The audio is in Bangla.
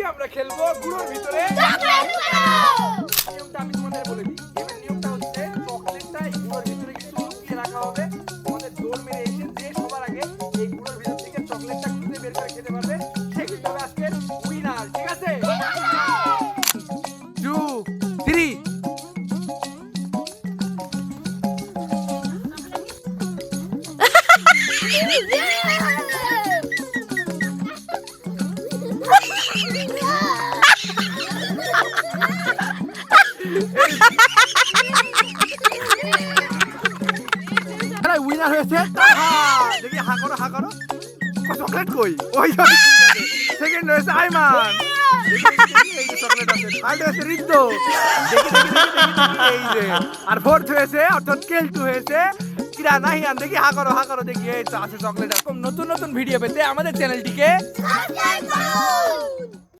আজকে আমরা খেলবো গুড়োর ভিতরে নিয়মটা আমি তোমাদের বলে দিই। গেমের নিয়মটা হচ্ছে চকলেটটা এই গুড়োর ভিতরে কিছু লুকিয়ে রাখা হবে। তোমাদের দৌড় মেরে এসে যে সবার আগে এই গুড়োর ভিতর থেকে চকলেটটা খুঁজে বের করে খেতে পারবে সে কিন্তু হবে আজকে উইনার। ঠিক আছে? 2 3 উইনার হয়েছে দেখি হা করো হা করো চকলেট কই ওই সেকেন্ড হয়েছে আইমান চকলেট আছে থার্ড হয়েছে রিদ্দ এই যে আর ফোর্থ হয়েছে অর্থাৎ কেলটু হয়েছে কিরা নাহিয়ান দেখি হা করো দেখি এই তো আছে চকলেট। এরকম নতুন নতুন ভিডিও পেতে আমাদের চ্যানেলটিকে সাবস্ক্রাইব করুন।